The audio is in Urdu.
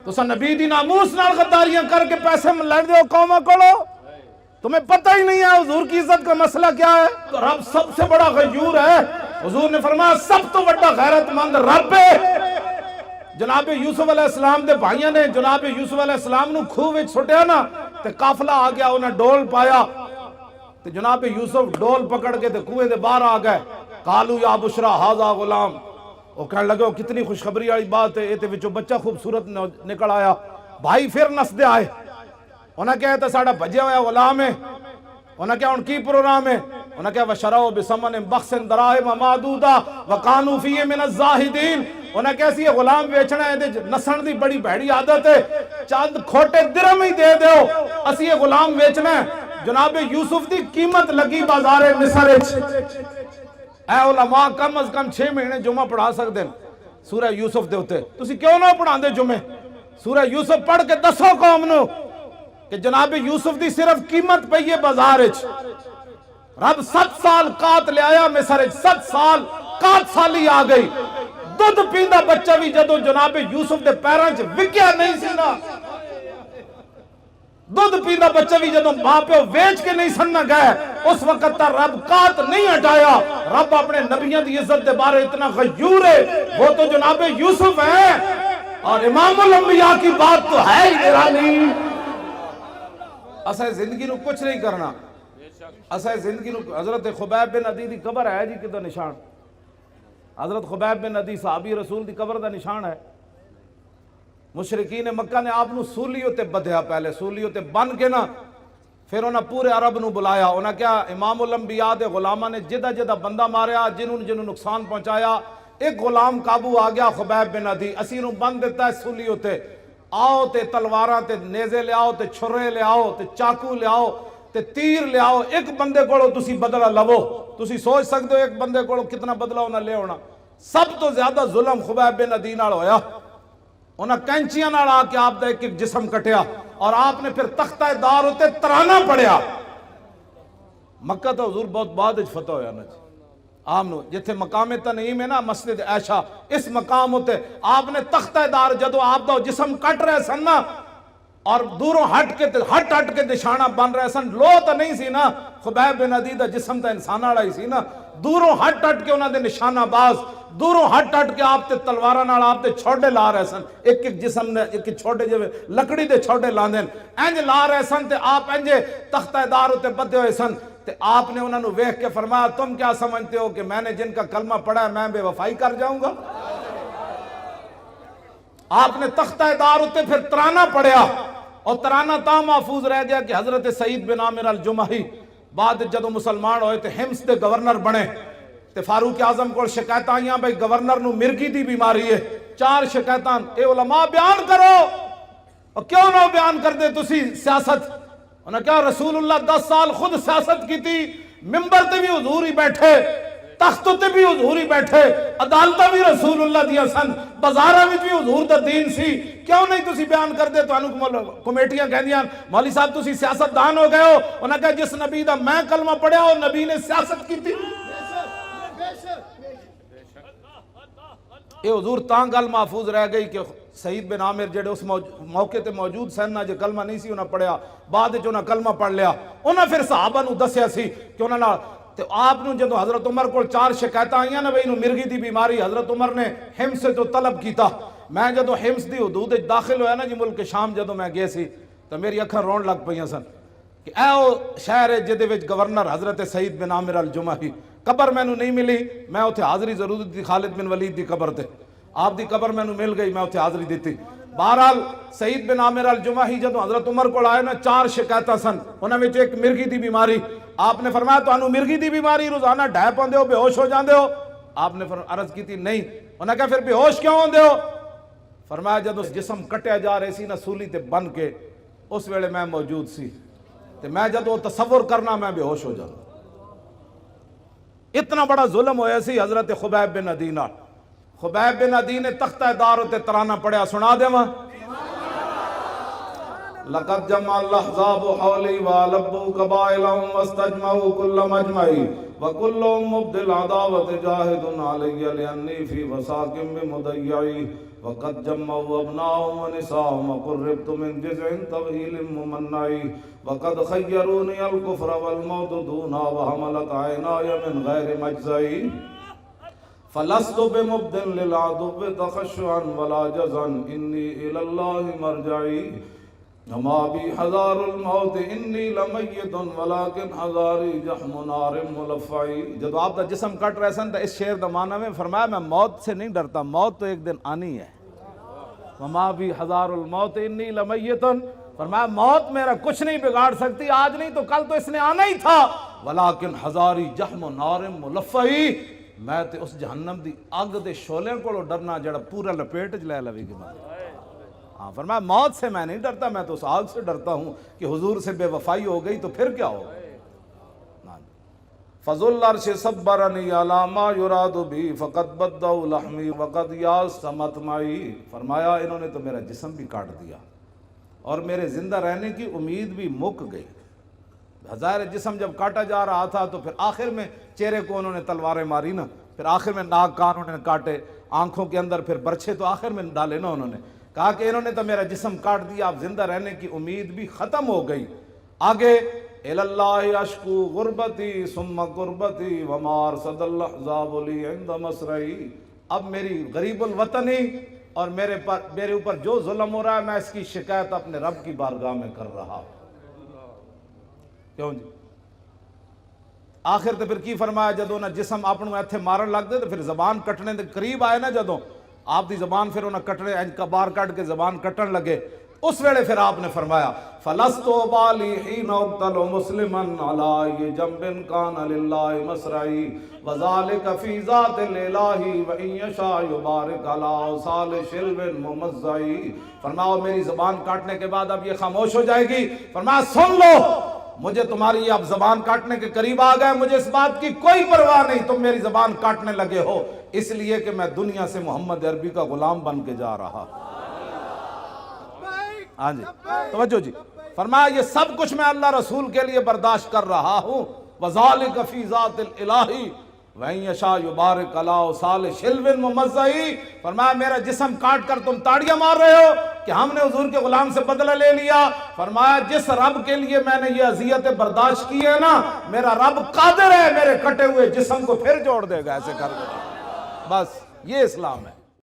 تسا نبی دی ناموس نال غداریاں کر کے پیسے لڑ دیو قوماں کولو، تمہیں پتہ ہی نہیں ہے حضور کی عزت کا مسئلہ کیا ہے۔ تو رب سب سے بڑا غیور ہے، حضور نے فرمایا سب تو بڑا غیرت مند رب ہے۔ جناب یوسف علیہ السلام دے بھائیاں نے جناب یوسف علیہ السلام نو کھوہ وچ سٹیا نا تے قافلہ آ گیا، انہیں ڈول پایا تے جناب یوسف ڈول پکڑ کے تے کنویں دے باہر آ گئے۔ قالوا یا بشرا ھذا غلام، وہ کہنے لگے وہ کتنی خوشخبری والی بات ہے، یہ تے وچوں بچہ خوبصورت نکل آیا۔ بھائی پھر نسدے آئے، انہیں کہا تھا ساڑھا بھجے ہویا غلام ہے، انہیں کہا ان کی پروگرام ہے، انہیں کہا وَشَرَوْا بِثَمَنٍ بَخْسٍ دَرَاهِمَ مَعْدُودَةٍ وَكَانُوا فِيهِ مِنَ الزَّاهِدِينَ، انہیں کہا سی غلام بیچنا ہے، نسن دی بڑی بھیڑی عادت ہے، چاند کھوٹے درم ہی دے دیو، اسی یہ غلام بیچنا ہے۔ جناب یوسف دی قیمت لگی بازار مصر وچ۔ اے علماء کم از کم 6 مہینے جمعہ پڑھا سکتے ہیں سورہ یوسف دے ہوتے، تسی کیوں نہ پڑھا دے جمعے؟ سورہ یوسف پڑھ کے دسو قوم نو کہ جناب یوسف دی صرف قیمت پئی ہے بازار وچ۔ رب 7 سال قات لے آیا مصر وچ، 7 سال قات سالی آ گئی، دودھ پیندا بچہ بھی جدو جناب یوسف دے پیراں وچ وکیا نہیں سی نا، دودھ پیندا بچہ بھی جدو ماں پہ ویچ کے نہیں سننا گئے، اس وقت تا رب قات نہیں ہٹایا۔ رب اپنے نبیوں دی عزت دے بارے اتنا غیور ہے، وہ تو جناب یوسف ہے، اور امام الانبیاء کی بات تو ہے ہی ایرانی۔ اسے زندگی نو کچھ نہیں کرنا، اسے زندگی نو حضرت خبیب بن عدی دی قبر ہے جی کدھر نشان، حضرت خبیب بن عدی صحابی رسول دی قبر دا نشان ہے۔ مشرکین مکہ نے آپ نو سولیوں تے بدھیا، پہلے سولیوں تے بن کے نا پھر انہاں پورے عرب نو بلایا، انہاں کیا امام الانبیاء دے غلامہ نے جدہ جدہ بندہ ماریا، جنہوں نقصان پہنچایا، ایک غلام قابو آ گیا خبیب بن عدی، اسی نو بند دیتا ہے سولیوں تے، آؤ تے تلواراں تے نیزے لے آؤ تے چھرے لے آؤ تے چاقو لے آؤ تے تیر لے آؤ، ایک بندے کو تسی بدلہ لو، تسی سوچ سکتے ہو ایک بندے کو کتنا بدلہ انہاں لے ہونا۔ سب تو زیادہ ظلم خبیب بن عدی نال ہویا، انہاں کینچیاں نال آ کے آپ دا ایک ایک جسم کٹیا، اور آپ نے پھر تختہ دار ہوتے ترانہ پڑیا۔ مکہ تو حضور بہت بعد اچ فتح ہویا نا جی، آمنو جتھے مقام تنعیم ہے نا مسجد عائشہ، اس مقام ہوتے آپ نے تختہ دار جدو آپ دا جسم کٹ رہے سن نا، اور دوروں ہٹ کے نشانہ بن رہے سن، لو تو نہیں سی نا، خبیب بن عدی دا جسم تا انسانہ ہی سی نا، دوروں ہٹ کے انہاں دے نشانہ باز، دوروں ہٹ کے آپ تے تلوارہ نال آپ تے چھوڑے لا رہے سن، ایک ایک جسم نے ایک چھوڑے جو لکڑی دے چھوڑے لاندے انج لا رہے سن، تے آپ انجے تختہ دار ہوتے بدے ہوئے سن، تے آپ نے انہوں نے ویکھ کے فرمایا تم کیا سمجھتے ہو کہ میں نے جن کا کلمہ پڑھا ہے میں بے وفائی کر جاؤں گا؟ آپ نے تختہ دار ہوتے پھر ترانہ پڑھیا، اور ترانہ تا محفوظ رہ گیا کہ حضرت سعید بن عامر الجمحی بعد جدو مسلمان ہوئے تھے ہمس دے گورنر بنے، تے فاروق اعظم کو شکایت آئیاں بھئی گورنر نو مرگی دی بیماری ہے، 4 شکایتاں، اے علماء بیان کرو، اور کیوں نہ بیان کر دے تسی سیاست؟ انہوں نے کہا رسول اللہ 10 سال خود سیاست کی تھی، ممبر تے بھی حضور ہی بیٹھے، تخت تے بھی حضور ہی بیٹھے، عدالتہ بھی رسول اللہ دیا سن، بازارہ بھی حضور دا دین سی، کیوں نہیں تسی بیان کر دے؟ تو انہوں کمیٹیاں کہہ دیا مولوی صاحب تسی سیاست دان ہو گئے ہو، انہوں نے کہا جس نبی دا میں کلمہ پڑھیا ہو نبی نے سیاست کی تھی۔ یہ حضور تاں گل محفوظ رہ گئی کہ سعید بن عامر جڑے اس موقع تے موجود سن جو کلمہ نہیں سی انہاں پڑھیا، بعد جو انہاں کلمہ پڑھ لیا، انہاں پھر صحابہ نو دسیا سی کہ انہاں نال تو آپ نو جدو حضرت عمر کو 4 شکایت آئیاں نا بھئی مرگی دی بیماری، حضرت عمر نے حمص سے تو طلب کیتا، میں جدو حمص دی حدود داخل ہویا نا جی ملک شام جدو میں گئے سی تو میری اکھاں رون لگ پئیاں سن کہ اے او شہر ہے جدے وچ گورنر حضرت سعید بن عامر الجمحی، قبر میں نو نہیں ملی، میں اتھے حاضری ضرور دی خالد بن ولید دی قبر تے، آپ دی قبر میں نو مل گئی، میں اتھے حاضری دیتی۔ بہرحال سعید بن عامر الجمحی جدو حضرت عمر کو آئے نا 4 شکایتاں سن، انہاں وچ ایک مرگی دی بیماری، آپ نے فرمایا تو انہوں مرگی دی بیماری روزانہ ڈھائے پاندے ہو بے ہوش ہو جاندے ہو؟ آپ نے عرض کی تھی نہیں، انہوں نے کہا پھر بے ہوش کیوں ہوندے ہو؟ فرمایا جدو جسم کٹیا جا رہے سی نا سولی تے بن کے، اس ویلے میں موجود سی، تے میں جدو تصور کرنا میں بے ہوش ہو جانا۔ اتنا بڑا ظلم ہویا سی حضرت خبیب بن عدی نال۔ خبیب بن عدی نے تختہ دار تے ترانہ پڑھیا، سنا دے ماں لقد جمع الاحزاب حولی والبوا قبائلهم واستجمعوا كل مجمعی وكلهم مبدل عداوت جاہد علی لانی فی وساق بمضیعی وقد جمعوا ابناءهم ونساءهم وقربت من جزع طويل ممنعي وقد خيروني الكفر والموت دونا وحملت عيناي من غير مجزعي فلست بمبد للعدو تخشعا ولا جزعا إني إلى الله مرجعي وما بي حذار الموت إني لمیت ولكن حذاري جحم نار ملفعی. جب آپ دا جسم کٹ رہے سن تو اس شعر دا معنی میں فرمایا میں موت سے نہیں ڈرتا، موت تو ایک دن آنی ہے. وما بی حذار الموت انی لمیت، فرمایا موت میرا کچھ نہیں بگاڑ سکتی، آج نہیں تو کل تو اس نے آنا ہی تھا. ولیکن حذاری جحم نار ملفعی، میں تے اس جہنم دی اگ دے شعلے کو ڈرنا جڑا پورا لپیٹ لے لوے گی. ہاں فرمایا موت سے میں نہیں ڈرتا، میں تو اس آگ سے ڈرتا ہوں کہ حضور سے بے وفائی ہو گئی تو پھر کیا ہوگا. فضل العرش صبرنی علی ما یراد بی فقد بدوا لحمی وقد یاس مطمعی. فرمایا انہوں نے تو میرا جسم بھی کاٹ دیا اور میرے زندہ رہنے کی امید بھی مک گئی. ظاہر جسم جب کاٹا جا رہا تھا تو پھر آخر میں چہرے کو انہوں نے تلواریں ماری نا، پھر آخر میں ناک کان انہوں نے کاٹے، آنکھوں کے اندر پھر برچھے تو آخر میں ڈالے نا. انہوں نے کہا کہ انہوں نے تو میرا جسم کاٹ دیا، اب زندہ رہنے کی امید بھی ختم ہو گئی. آگے الاللہ اشکو غربتی ثم قربتی وما ارصد الاحزاب لی عند مسرعی. اب میری غریب الوطنی اور میرے اوپر جو ظلم ہو رہا ہے میں اس کی شکایت اپنے رب کی بارگاہ میں کر رہا ہوں. کیوں جی آخر تو پھر کی فرمایا جدوں نہ جسم اپنوں ایتھے مارن لگ دے تو پھر زبان کٹنے دے قریب آئے نا، جدوں آپ دی زبان پھر انہیں کٹنے کا بار کٹ کے زبان کٹن لگے، اس ویلے پھر آپ نے فرمایا فلست بالی حین اقتل مسلما علی جنب کان للہ مسرعی وذالک فی ذات الالہ وان یشاء یبارک علی اوصال شلو ممزعی. فرمایا میری زبان کاٹنے کے بعد اب یہ خاموش ہو جائے گی. فرمایا سن لو، مجھے تمہاری اب زبان کاٹنے کے قریب آ گئے، مجھے اس بات کی کوئی پرواہ نہیں تم میری زبان کاٹنے لگے ہو، اس لیے کہ میں دنیا سے محمد عربی کا غلام بن کے جا رہا. ہاں جی توجہ جی. فرمایا یہ سب کچھ میں اللہ رسول کے لیے برداشت کر رہا ہوں. وذالک فی ذات الالہ وَإِن يَشَاء يُبَارِكْ عَلَىٰ أَوْصَالِ شِلْوٍ مُمَزَّعٍ. فرمایا میرا جسم کاٹ کر تم تاڑیاں مار رہے ہو کہ ہم نے حضور کے غلام سے بدلہ لے لیا. فرمایا جس رب کے لیے میں نے یہ اذیتیں برداشت کی ہے نا، میرا رب قادر ہے میرے کٹے ہوئے جسم کو پھر جوڑ دے گا ایسے کر کے. بس یہ اسلام ہے.